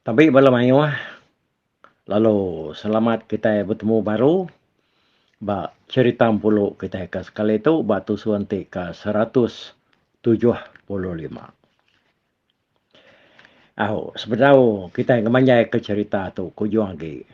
Tapi belum ayo lalu selamat kita bertemu baru. Ba cerita pulu kita ke sekali itu batu suanti ke 175. Sebenarnya kita ngemanjai ke cerita tu kujung lagi.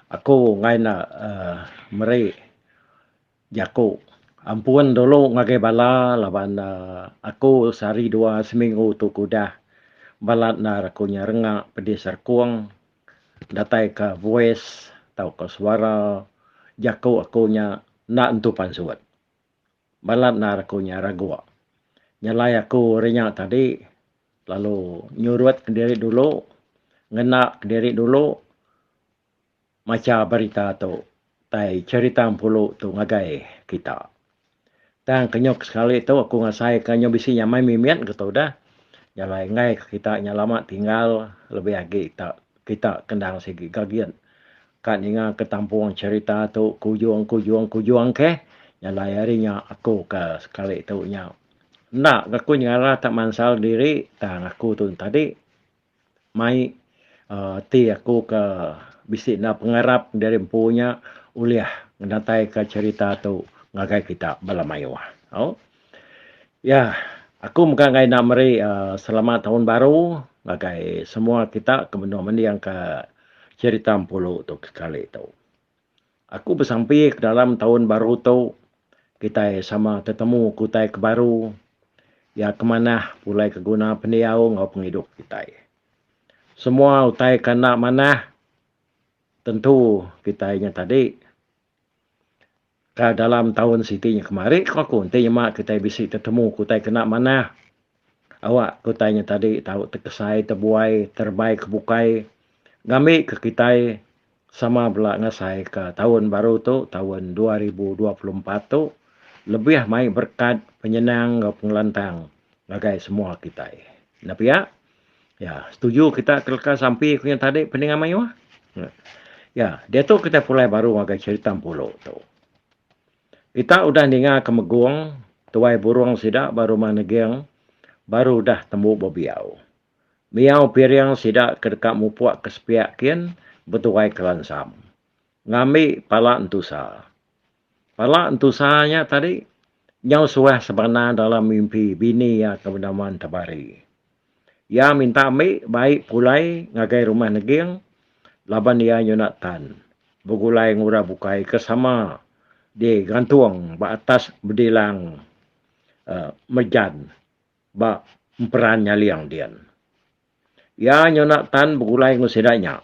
Aku ngai na meri jaku. Ampun dulu ngagai bala laban aku sehari dua seminggu tu kudah balat na rakunya rengak pedis serkuang datai ke voice tau ke suara jaku akunya nak entu pansuat. Balat na akunya ragua. Nyalai aku renyak tadi lalu nyuruat ke diri dulu ngenak ke diri dulu maca berita tu tai cerita pulu tu ngagai kita. Tang kenyok sekali tu aku ngasai kanyo bisi nyamai mimian gitu dah. Nyalai ngai kita nyalama tinggal lebih lagi kita kendang segi gagian. Kan ingat ketampuan cerita tu kujuang ke. Nyalai harinya aku ke sekali tu nya. Nak aku nyala tak mansal diri tang aku tu tadi mai ti aku ke bisi na pengarap dari punya uliah ngedatai ke cerita tu ngagai kita balamayo. Oh. Ya, aku muka ngai nak meri selamat tahun baru ngagai semua kita ke benua mendiang ke cerita pulu tu sekali tu. Aku bersampai ke dalam tahun baru tu kita sama tetemu kutai ke baru ya kemana pulai ke guna pendiau ngau penghidup kita. Semua utai kena mana tentu kita ingat tadi ke dalam tahun sitinya kemarin aku nanti mak kita bisa tetemu kutai kena mana awak kutainya tadi tahu terkesai terbuai terbaik kebukai ngami ke kita sama belak ngasai ke tahun baru tu tahun 2024 tu lebih mai berkat penyenang ke pengelantang bagai semua kita. Tapi ya setuju kita kelak sampai yang tadi peningan mayu. Ya, dia tu kita mulai baru ngagai cerita pulu tu. Kita udah dengar kemeguang, tuai burung sidak baru manegeng, baru dah temu bebiau. Miau piriang sidak kedekat mupuak kesepiak kian, betuai kelansam. Ngami pala entusa. Pala entusanya tadi, nyau suah sebenar dalam mimpi bini ya kebenaman tabari. Ya minta ambil baik pulai ngagai rumah negeng, laban ia nyunatan. Begulai ngura bukai kesama di gantung ba atas bedilang mejan ba emperan nyaliang dian. Ya nyunatan begulai ngusidanya.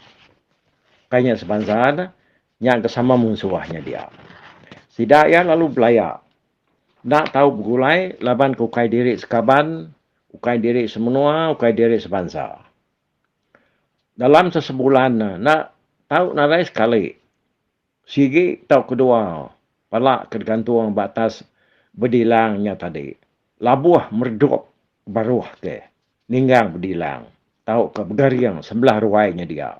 Kayaknya sebansaan yang kesama musuhnya dia. Sidak ya lalu belaya. Nak tahu begulai laban kukai diri sekaban, ukai diri semenua, ukai diri sebansa. Dalam sesebulan nak tahu narai sekali. Sigi tahu kedua. Palak kegantung batas bedilangnya tadi. Labuah merdup baruh ke. Ninggang bedilang. Tahu ke begariang sebelah ruainya dia.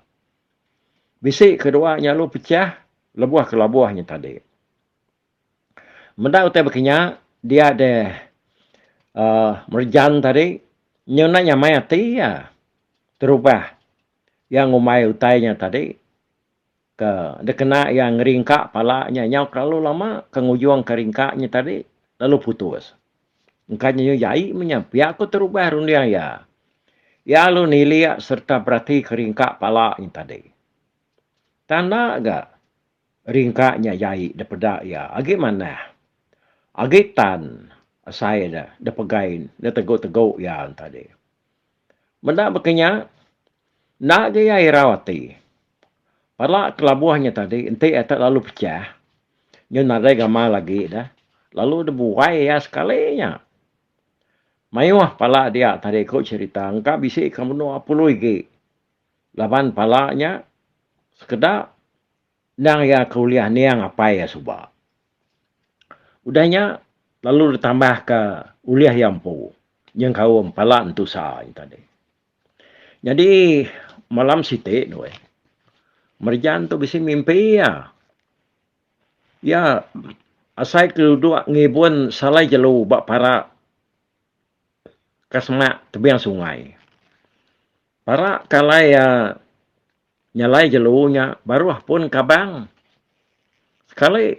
Bisik keduanya lu pecah. Lebuah ke labuahnya tadi. Mendak utai berkenya. Dia ada merjan tadi. Nyonanya mayati ya. Terubah. Yang umai utainya tadi. Dia kena yang ringkak palanya. Nyau kalau lama kengujung keringkaknya tadi. Lalu putus. Engkanya yai menyampi. Aku terubah rundiang ya. Ya lu niliak serta berarti keringkak palanya tadi. Tanda agak ringkaknya yai daripada ya. Agi mana? Agi tan. Saya dah. Dia pegain. Dia teguk-teguk ya tadi. Mendak berkenya. Nak dia yai rawati. Pada kelabuahnya tadi, enti etak lalu pecah. Nyo nadai gama lagi dah. Lalu dia buai ya sekalinya. Mayuah pala dia tadi kau cerita. Engkau bisa kamu no apulu lagi. Laban palanya sekedar nang ya kuliah niang apa ya subah. Udahnya lalu ditambah ke uliah yang pu. Yang kau pala entusa tadi. Jadi malam siti tu merjan tu bisa mimpi ya. Ya, asai kedua ngibun salai jelu bak para kasmak tebiang sungai. Para kalai nyalai jelunya baru pun kabang. Sekali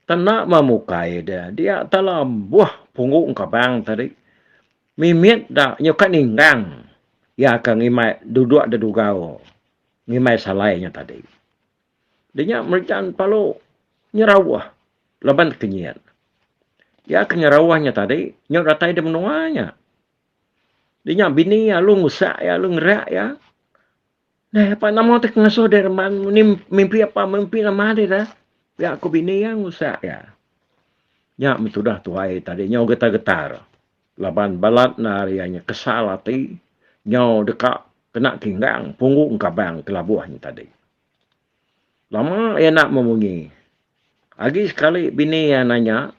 tanak memukai dia telah buah punggung kabang tadi. Mimit dah nyokan inggang. Ya akan ngimai duduk ada dugau. Ngimai salainya tadi. Dia merjan palu nyerawah. Laban kenyian. Ya kenyerawahnya tadi. Nyok datai dia menuanya. Dia bini ya lu ngusak ya lu ngerak ya. Nah apa nama tu ngasuh dari man mimpi apa mimpi nama dia dah. Ya aku bini ya ngusak ya. Ya sudah tuai tadi nyok getar-getar. Laban balat narianya kesal hati. Nyok dekat kena kinggang. Punggung kabang kelabuahnya tadi. Lama ia nak memungi. Lagi sekali bini yang nanya.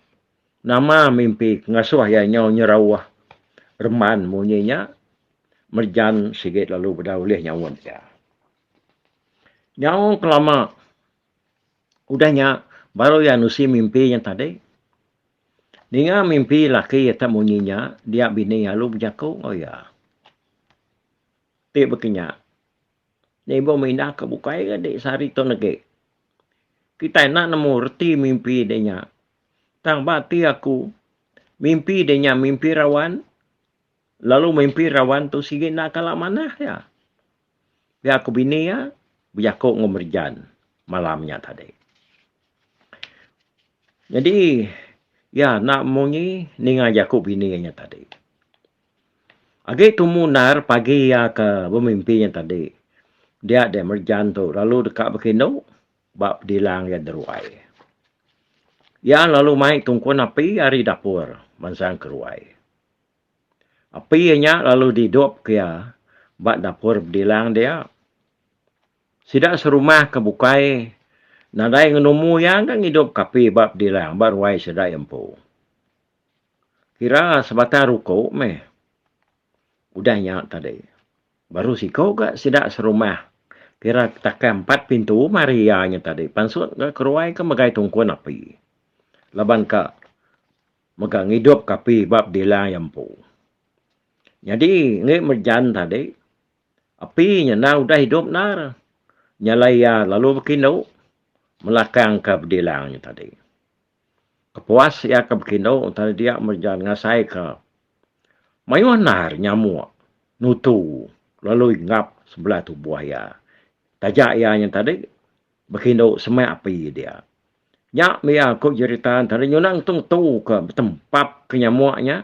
Nama mimpi ngasuh ya nyok nyerawah. Reman munyinya. Merjan sikit lalu berdaulah nyawa dia. Nyawa kelama. Udahnya. Baru ya nusi mimpi yang tadi. Dia mimpi laki yang tak munyinya. Dia bini yang lalu berjakuk. Oh ya. Dia berkenyak. Dia ibu mindah ke bukai ke dek sehari tu negik. Kita nak nemu reti mimpi dia. Tang bati aku. Mimpi dia mimpi rawan. Lalu mimpi rawan tu sikit nak kalah mana ya. Dia aku bini ya. Berjakuk ngomerjan. Malamnya tadi. Jadi. Ya nak munyi. Ninga jakuk bininya tadi. Agi tu munar pagi ya ke bermimpinya tadi. Dia ada merjan tu. Lalu dekat berkino. Bab dilang ya deruai. Ya lalu mai tungkuan api hari dapur. Mansang keruai. Apinya lalu didop ke ya. Bab dapur dilang dia. Sidak serumah kebukai. Nadai ngenumu yang kan hidup kapi bab dilang. Bab ruai sedai empu. Kira sebatang ruko meh. Udahnya tadi. Baru siko gak sidak serumah. Kira takkan 4 pintu marianya tadi. Pansut ke keruai ke megai tungkuan api. Laban ke megang hidup kapi bab dilang empu. Jadi ngi merjan tadi. Apinya na udah hidup nar. Nyalaya lalu berkino. Melakang ke bedilangnya tadi. Kepuas ya ke berkino. Tadi dia merjan ngasai ke. Mayuan nar nyamuk. Nutu. Lalu ingap sebelah tu buaya. Tajak ianya tadi. Berkino semai api dia. Nyak mia aku jeritan. Tadi nyunang tung tu ke tempat ke nyamuknya.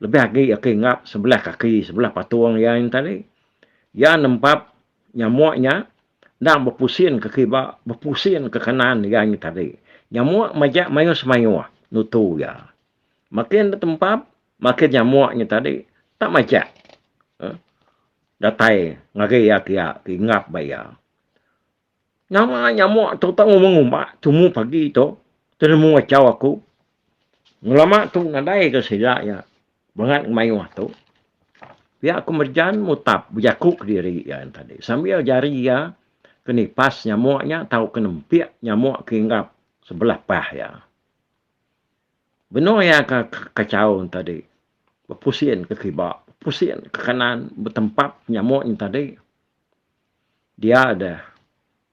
Lebih lagi aku ingap sebelah kaki. Sebelah patuang yang tadi. Ya nampak nyamuknya. Dan berpusing ke kiri, berpusing ke kanan yang tadi. Nyamuk majak mayu semayu. Nutu ya. Makin tempat, makin nyamuknya tadi. Tak majak. Datai. Ngagi ya kia. Ingap bayar. Nyamuk tu tak ngomong-ngomong. Tumu pagi tu. Teremu ngacau aku. Ngelama tu nadai ke silap ya. Bangat mayu tu. Biar aku merjan mutap. Berjakuk diri yang tadi. Sambil jari ya. Kenipas nyamuknya, tahu kenempiak nyamuk keinggap sebelah pah ya. Benar ya kacau tadi. Berpusing ke kiri, pusing ke kanan, bertempat nyamuk yang tadi. Dia ada.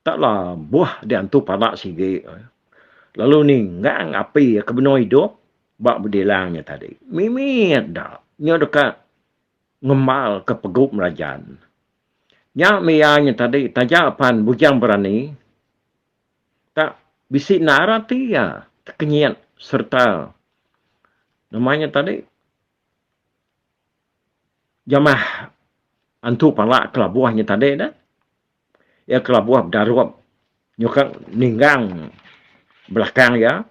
Taklah buah dia antu palak sige. Lalu ni, ngang api ke benar hidup, bak berdilangnya tadi. Mimit dah. Nya dekat ngemal ke pegup merajan. Nya mianya tadi tajapan bujang berani tak bisi narati ya kenyat serta namanya tadi jamah antu palak kelabuahnya tadi dah ya kelabuah daruap nyukang ninggang belakang ya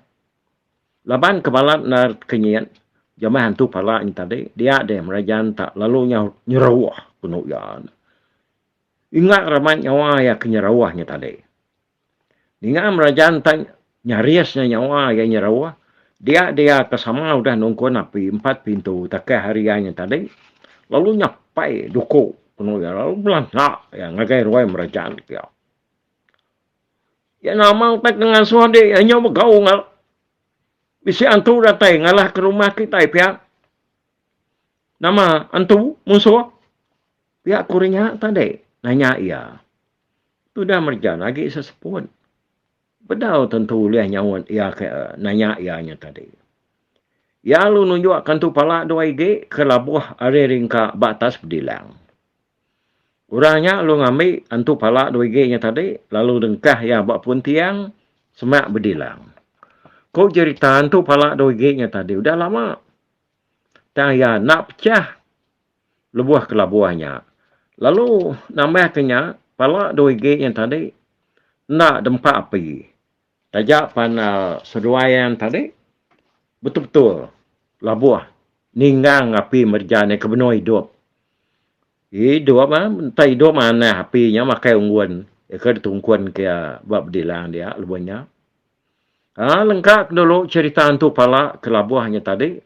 laban kebalat nar kenyat jamah antu palak ni tadi dia ada merajan tak lalu nyerawah penuh ya. Ingat ramat nyawa ya kenyerawahnya tadi. Ingat merajaan nyariasnya nyawa ya nyerawah. Dia kesama udah nungkuan api 4 pintu. Takai hariannya tadi. Lalu nyapai duku. Penuh ya. Lalu belangsak. Ya ngagai ruai merajaan. Ya. Ya nama tak dengan suadi. Hanya bergaul ngal. Bisi antu datai ngalah ke rumah kita. Pihak. Nama antu musuh. Pihak kurinya tadi nanya ia. Tu dah merjan lagi sesepun. Bedau tentu liah nyawat ia ke nanya ianya tadi. Ya lu nunjukkan tu pala 2G ke labuh are ringka batas bedilang. Urangnya lu ngambil antu pala 2G nya tadi lalu dengkah ya bak pun tiang semak bedilang. Kau cerita antu pala 2G nya tadi udah lama. Tang ya nak pecah lebuah ke labuahnya. Lalu nambah kenya pala 2G nya tadi nak dempak api. Tajak pan seduayan tadi betul-betul labuah ninggang api merjane ke benoi hidup. Hidup entah hidup mana apinya makai ungguan. Ke tungkuan ke bab dilang dia lebuhnya. Lengkap dulu cerita antu pala ke labuahnya tadi.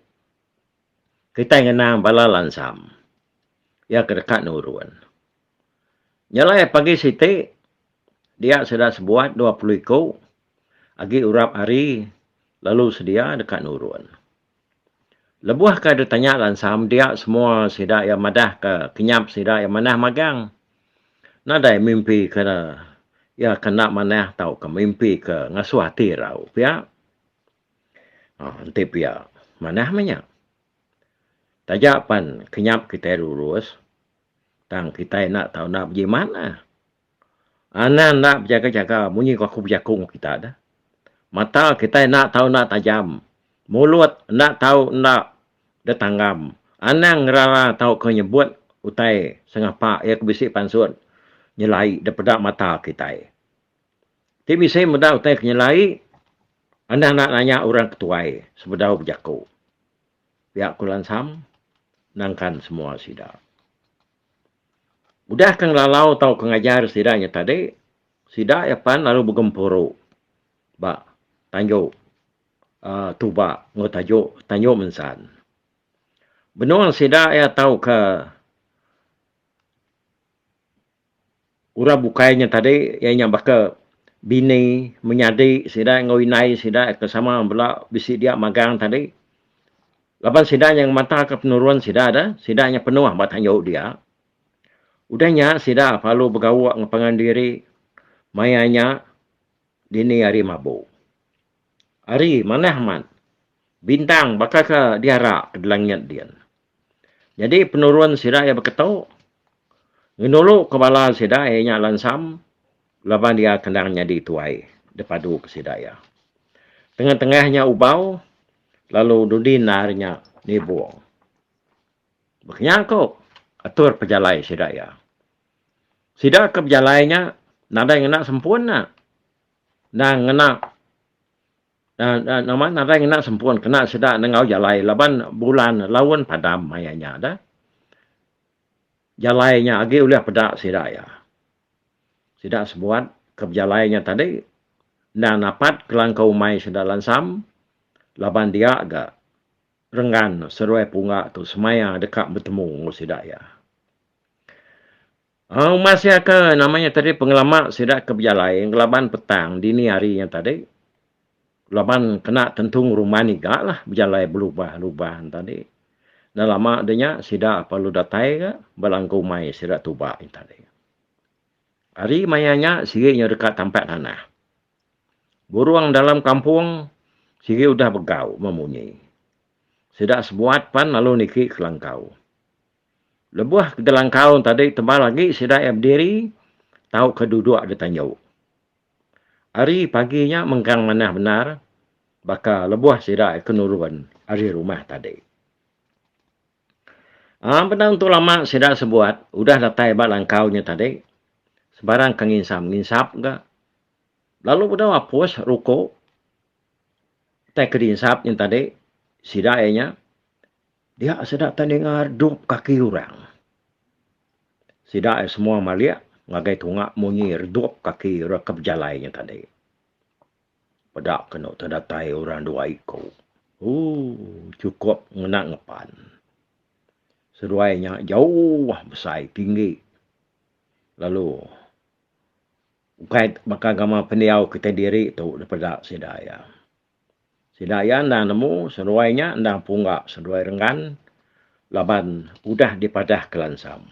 Kita ngenang bala lansam. Ya ke dekat nuruan. Nyalai pagi siti dia sudah sebuat 20 ikut. Agi urap hari lalu sedia dekat nuruan. Lebuah ke dia tanya lansam dia semua sidak yang madah ke kenyap sidak yang manah magang. Nadai mimpi kena ya kena manah tahu ke mimpi ke ngasuh hati rau. Pia. Nanti pia. Manah banyak. Tajak pan kenyap kita lurus. Tang kita nak tahu nak pergi mana. Anak nak berjaga-jaga. Bunyi aku berjakung kita dah. Mata kita nak tahu nak tajam. Mulut nak tahu nak detanggam. Anang rara tahu kau nyebut utai sengapa ya kebisik pansut nyelai daripada mata kita. Tapi bisa mudah utai nyelai anda nak nanya orang ketuai sebedau berjaku. Pihak kulansam nangkan semua sidak. Udah kang lalau tahu kengajar sidaknya tadi. Sidak ya pan lalu bergempuru. Ba tanjuk tuba ngotajuk tanjuk mensan. Benuang sidak ya tahu ke ura bukainya tadi yang baka bini menyadi sidak ngawinai sidak kesama bela bisi dia magang tadi. Laban sidak yang mata ke penuruan sidak ada, sidaknya penuh buat tanjuk dia. Udahnya sidak palu bergawak ngepangan diri mayanya dini hari mabuk. Hari mana man? Bintang bakal ke diara ke langit dia. Jadi penuruan sidak yang berketau ngenulu kepala sidak yang lansam laban dia kendangnya dituai depadu ke sidak ya. Tengah-tengahnya ubau lalu dudin narinya nibuang. Berkenyangkuk atur pejalai sidak ya. Sidak ke pejalainya nada yang nak sempurna. Dan ngena nama nada yang nak sempurna kena sidak nengau jalai laban bulan lawan padam mayanya dah. Jalainya agi oleh pedak sidak ya. Sidak sebuat ke jalainya tadi dan dapat kelangkau mai sidak lansam laban dia agak renggan seruai punga tu semaya dekat bertemu sidak ya. Masih ke namanya tadi pengalaman sidak ke berjalai laban petang dini hari yang tadi laban kena tentung rumah ni gak lah berjalai berubah-ubah tadi. Dan lama adanya sidak perlu datai ke belangkau mai sidak tubak yang tadi. Hari mayanya sigitnya dekat tempat tanah. Buruang dalam kampung sigit udah begau memunyi. Sidak sebuat pan lalu niki kelangkau. Lebuah ke gelangkau tadi tebal lagi sidak yang berdiri tahu keduduk ada tanjau. Hari paginya mengkang manah benar bakal lebuah sidak kenuruan hari rumah tadi. Pada untuk lama sidak sebuat udah datai bak langkaunya tadi. Sebarang kenginsap enggak. Lalu udah hapus ruko. Tak kedinsap yang tadi sidaknya dia sedang dengar dup kaki orang. Sidak semua maliak ngagai tunggak munyi redup kaki rekap jalainya tadi. Pedak kena terdatai orang 2 ikut. Cukup ngenak ngepan. Seruainya jauh besar tinggi. Lalu bakal gama pendiau kita diri tu daripada sidaya. Sidaya anda nemu seruainya anda punggak seruai renggan laban udah dipadah kelansam.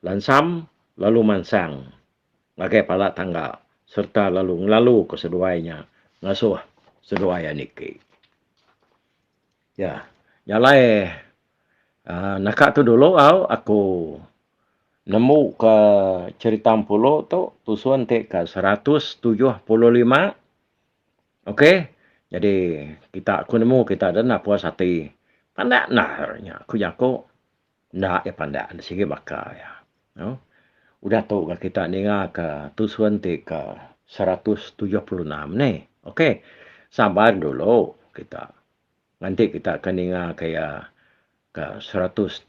lansam lalu mansang ngagai pala tangga serta lalu ngelalu keseduainya ngasuh seduaya niki. Ya, nyalai nakak tu dulu aku nemu ke cerita pulau tu tusuan te ke 175. Okey. Jadi aku nemu kita ada nak puas hati. Pandak nah aku ndak ya pandak sige bakal ya. No? Udah tahu kita ninga ke tusuan te ke 176 ni. Okey. Sabar dulu kita. Nanti kita akan ninga kayak ke 176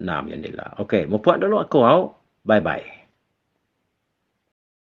yang nila. Okey, mupuak dulu aku. Bye-bye.